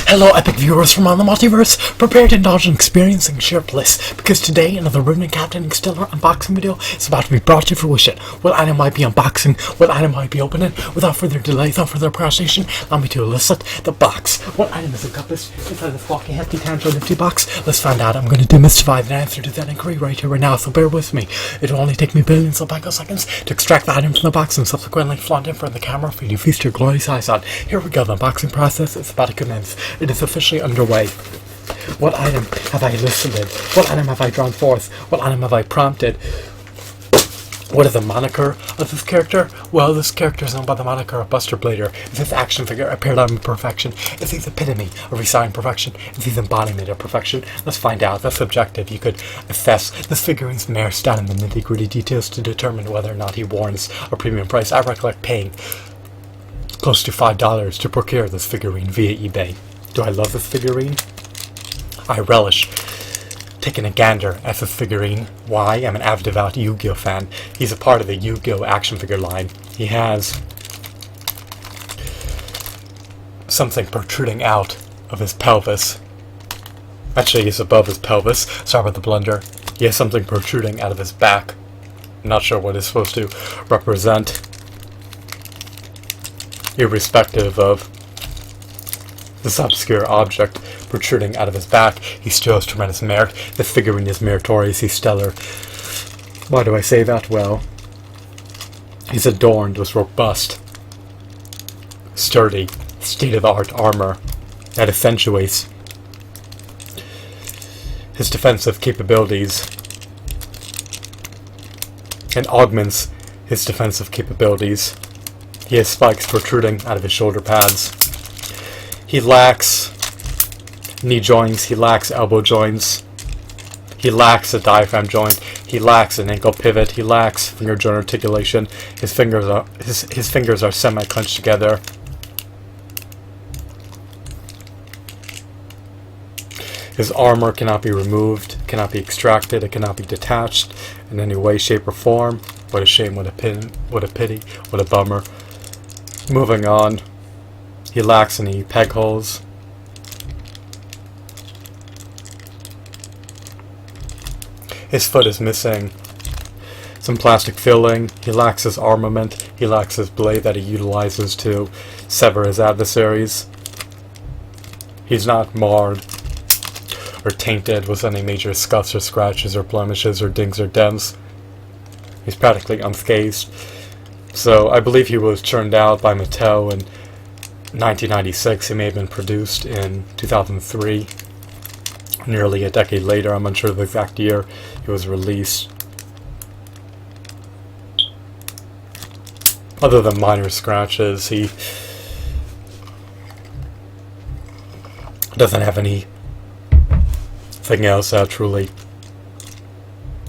Hello, epic viewers from on the multiverse. Prepare to indulge in experiencing sheer bliss, because today another Rune Captaining Stellar unboxing video is about to be brought to fruition. What item might be unboxing? What item might be opening? Without further delay, without further procrastination, allow me to elicit the box. What item is encompassed inside this walking hefty tangible nifty box? Let's find out. I'm going to demystify the answer to that inquiry right here, right now, so bear with me. It will only take me billions of picoseconds to extract the item from the box and subsequently flaunt it in front of the camera for you to feast your glorious eyes on. Here we go, the unboxing process is about to commence. It is officially underway. What item have I elicited? What item have I drawn forth? What item have I prompted? What is the moniker of this character? Well, this character is known by the moniker of Buster Blader. Is this action figure a paradigm of perfection? Is he the epitome of resigning perfection? Is he the embodiment of perfection? Let's find out. That's subjective. You could assess this figurine's merits down in the nitty-gritty details to determine whether or not he warrants a premium price. I recollect paying close to $5 to procure this figurine via eBay. Do I love this figurine? I relish taking a gander at this figurine. Why? I'm an avid devout Yu-Gi-Oh fan. He's a part of the Yu-Gi-Oh action figure line. He has something protruding out of his pelvis. Actually, he's above his pelvis. Sorry about the blunder. He has something protruding out of his back. I'm not sure what it's supposed to represent. Irrespective of this obscure object protruding out of his back, he still has tremendous merit. The figurine is meritorious, he's stellar. Why do I say that? Well, he's adorned with robust, sturdy, state-of-the-art armor that accentuates his defensive capabilities and augments his defensive capabilities. He has spikes protruding out of his shoulder pads. He lacks knee joints, he lacks elbow joints, he lacks a diaphragm joint, he lacks an ankle pivot, he lacks finger joint articulation. His fingers are semi-clenched together. His armor cannot be removed, cannot be extracted, it cannot be detached in any way, shape, or form. What a shame, what a pity, what a bummer. Moving on, he lacks any peg holes. His foot is missing some plastic filling. He lacks his armament. He lacks his blade that he utilizes to sever his adversaries. He's not marred or tainted with any major scuffs or scratches or blemishes or dings or dents. He's practically unscathed. So I believe he was churned out by Mattel in 1996. He may have been produced in 2003. Nearly a decade later, I'm unsure of the exact year he was released. Other than minor scratches, he doesn't have anything else that truly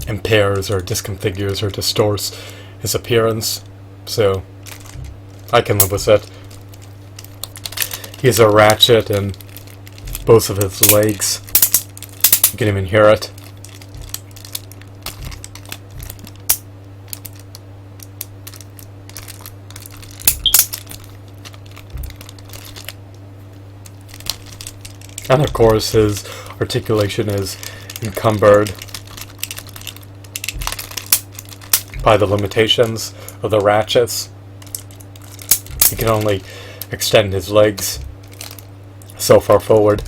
impairs or disconfigures or distorts his appearance, so I can live with it. He has a ratchet in both of his legs. You can even hear it. And of course his articulation is encumbered by the limitations of the ratchets. He can only extend his legs so far forward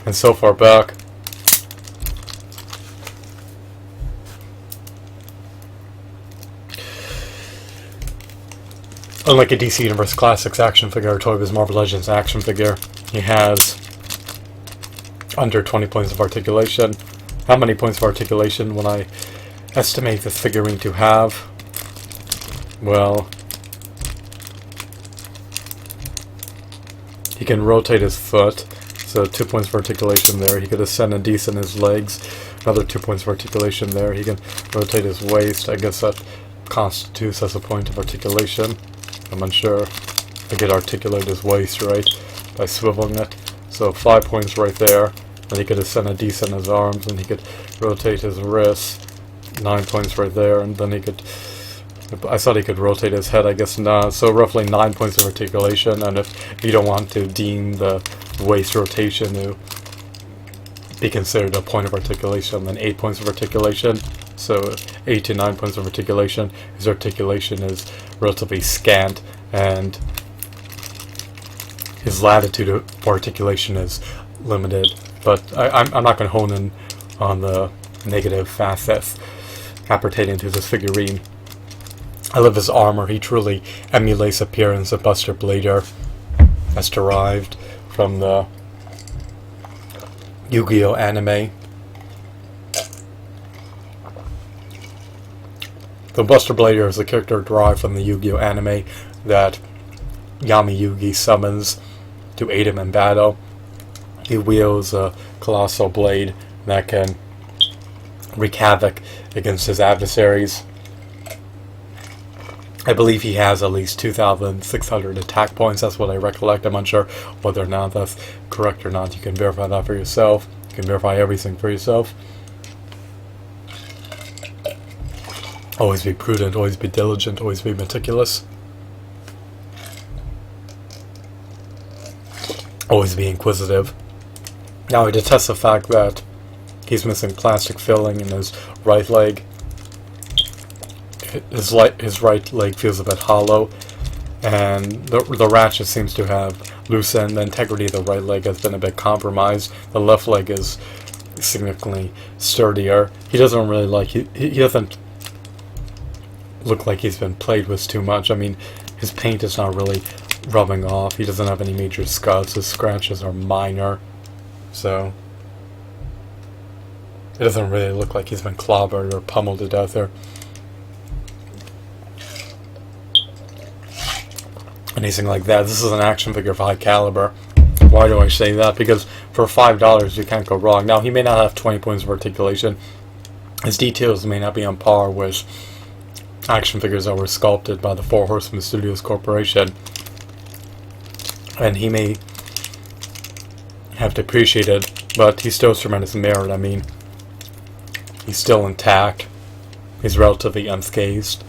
and so far back. Unlike a DC Universe Classics action figure or Toy Biz Marvel Legends action figure, he has under 20 points of articulation. How many points of articulation will I estimate this figurine to have? Well, he can rotate his foot, so 2 points of articulation there. He could ascend and descend his legs, another 2 points of articulation there. He can rotate his waist. I guess that constitutes as a point of articulation. I'm unsure. I could articulate his waist, right, by swiveling it. So 5 points right there. Then he could ascend and descend his arms, and he could rotate his wrists. 9 points right there, and then he could I thought he could rotate his head, I guess not. So roughly 9 points of articulation, and if you don't want to deem the waist rotation to be considered a point of articulation, then 8 points of articulation. So 8 to 9 points of articulation. His articulation is relatively scant, and his latitude for articulation is limited. But I'm not going to hone in on the negative facets appertaining to this figurine. I love his armor. He truly emulates the appearance of Buster Blader, as derived from the Yu-Gi-Oh anime. The Buster Blader is a character derived from the Yu-Gi-Oh anime that Yami Yugi summons to aid him in battle. He wields a colossal blade that can wreak havoc against his adversaries. I believe he has at least 2,600 attack points. That's what I recollect. I'm unsure whether or not that's correct or not. You can verify that for yourself. You can verify everything for yourself. Always be prudent, always be diligent, always be meticulous. Always be inquisitive. Now I detest the fact that he's missing plastic filling in his right leg. His right leg feels a bit hollow, and the ratchet seems to have loosened. The integrity of the right leg has been a bit compromised. The left leg is significantly sturdier. He doesn't really like he doesn't look like he's been played with too much. I mean, his paint is not really rubbing off. He doesn't have any major scuffs. His scratches are minor, so it doesn't really look like he's been clobbered or pummeled to death or anything like that. This is an action figure of high caliber. Why do I say that? Because for $5 you can't go wrong. Now, he may not have 20 points of articulation. His details may not be on par with action figures that were sculpted by the Four Horsemen Studios Corporation, and he may have depreciated, but he still has tremendous merit. I mean, he's still intact. He's relatively unscathed.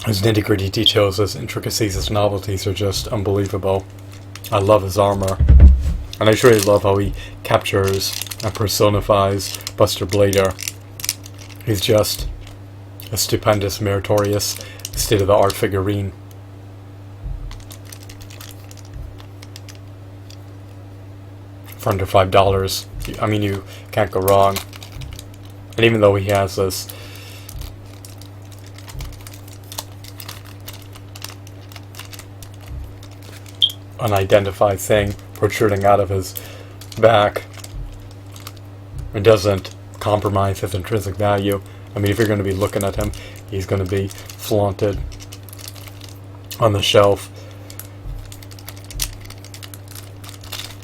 His nitty-gritty details, his intricacies, his novelties are just unbelievable. I love his armor. And I truly love how he captures and personifies Buster Blader. He's just a stupendous, meritorious, state-of-the-art figurine. For under $5, I mean, you can't go wrong. And even though he has this unidentified thing protruding out of his back, it doesn't compromise his intrinsic value. I mean, if you're going to be looking at him, he's going to be flaunted on the shelf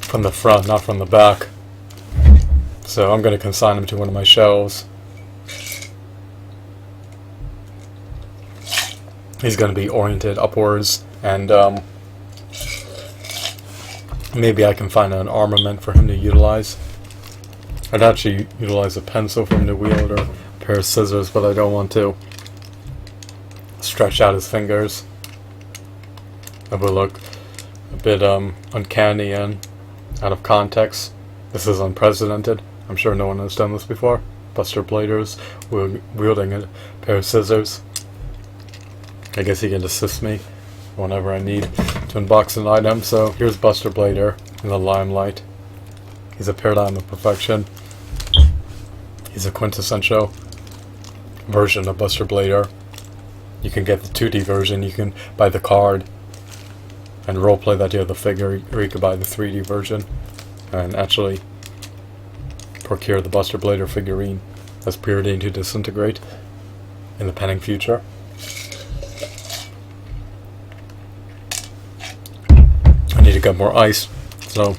from the front, not from the back. So I'm going to consign him to one of my shelves. He's going to be oriented upwards, and maybe I can find an armament for him to utilize. I'd actually utilize a pencil for him to wield, or a pair of scissors, but I don't want to stretch out his fingers. It would look a bit uncanny and out of context. This is unprecedented. I'm sure no one has done this before. Buster Blader's wielding a pair of scissors. I guess he can assist me whenever I need to unbox an item. So here's Buster Blader in the limelight. He's a paradigm of perfection. He's a quintessential version of Buster Blader. You can get the 2D version, you can buy the card and roleplay that you have the figure, or you can buy the 3D version and actually procure the Buster Blader figurine that's preordained to disintegrate in the pending future. I need to get more ice, so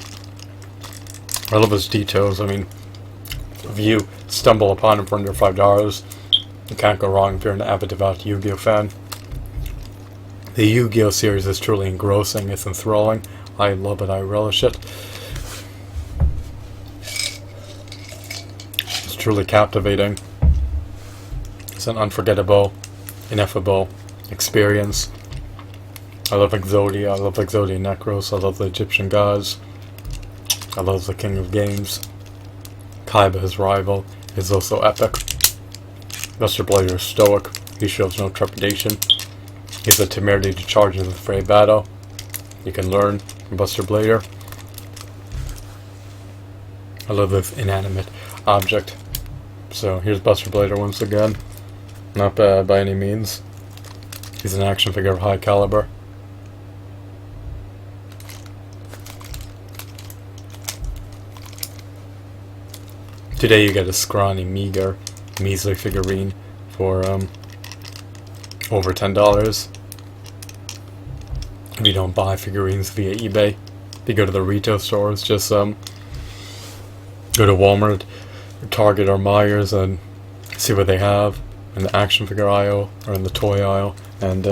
I love his details. I mean, if you stumble upon him for under $5, you can't go wrong if you're an avid devout Yu-Gi-Oh fan. The Yu-Gi-Oh series is truly engrossing, it's enthralling. I love it, I relish it. It's truly captivating. It's an unforgettable, ineffable experience. I love Exodia, I love Exodia Necros, I love the Egyptian gods, I love the King of Games. Kaiba, his rival, is also epic. Buster Blader is stoic, he shows no trepidation. He has the temerity to charge into the fray battle. You can learn from Buster Blader. I love this inanimate object. So here's Buster Blader once again. Not bad by any means. He's an action figure of high caliber. Today you get a scrawny, measly figurine for over $10. If you don't buy figurines via eBay, if you go to the retail stores, just go to Walmart, or Target, or Myers and see what they have in the action figure aisle or in the toy aisle, and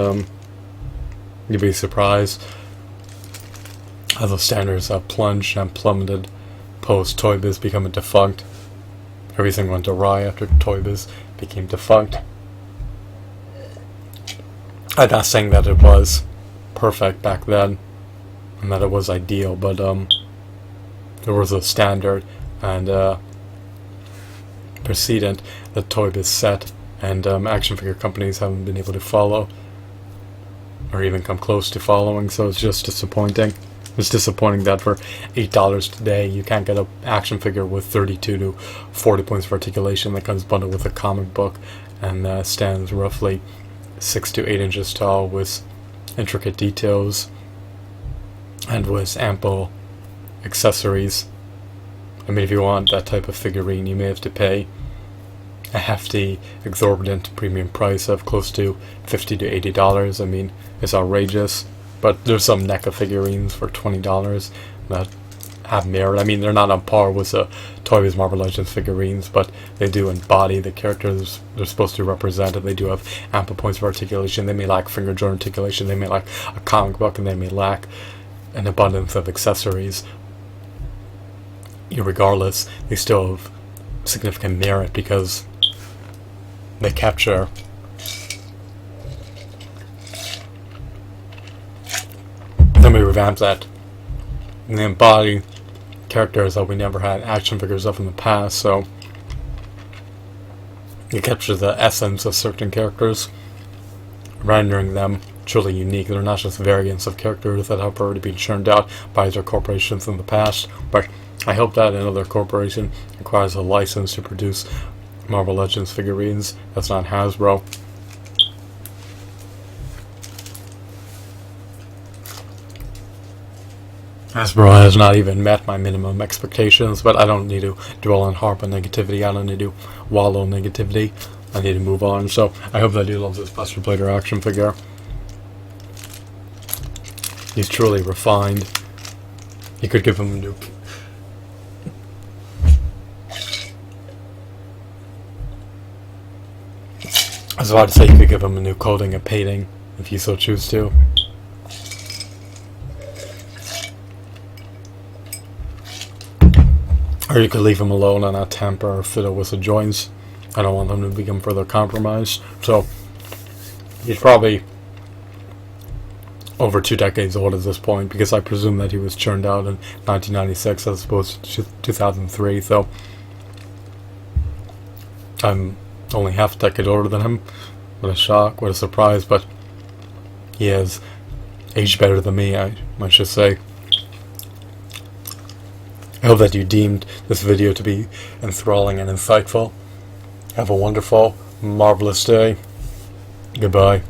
you'll be surprised how the standards have plunged and plummeted post Toy Biz becoming defunct. Everything went awry after Toy Biz became defunct. I'm not saying that it was perfect back then and that it was ideal, but there was a standard and precedent that Toy Biz set, and action figure companies haven't been able to follow or even come close to following, so it's just disappointing. It's disappointing that for $8 today you can't get an action figure with 32 to 40 points of articulation that comes bundled with a comic book and stands roughly 6 to 8 inches tall with intricate details and with ample accessories. I mean, if you want that type of figurine, you may have to pay a hefty, exorbitant premium price of close to $50 to $80. I mean, it's outrageous. But there's some NECA figurines for $20 that have merit. I mean, they're not on par with the Toy Biz Marvel Legends figurines, but they do embody the characters they're supposed to represent, and they do have ample points of articulation. They may lack finger joint articulation, they may lack a comic book, and they may lack an abundance of accessories. Regardless, they still have significant merit because they capture let me revamp that. And they embody characters that we never had action figures of in the past, so it captures the essence of certain characters, rendering them truly unique. They're not just variants of characters that have already been churned out by other corporations in the past, but I hope that another corporation acquires a license to produce Marvel Legends figurines that's not Hasbro. Hasbro has not even met my minimum expectations, but I don't need to dwell on harp on negativity. I don't need to wallow in negativity. I need to move on. So I hope that you love this Buster Blader action figure. He's truly refined. You could give him a new... I was about to say you could give him a new coating and painting if you so choose to. Or you could leave him alone and not tamper or fiddle with the joints. I don't want him to become further compromised. So, he's probably over 2 decades old at this point, because I presume that he was churned out in 1996 as opposed to 2003. So, I'm only half a decade older than him. What a shock, what a surprise, but he has aged better than me, I should say. I hope that you deemed this video to be enthralling and insightful. Have a wonderful, marvelous day. Goodbye.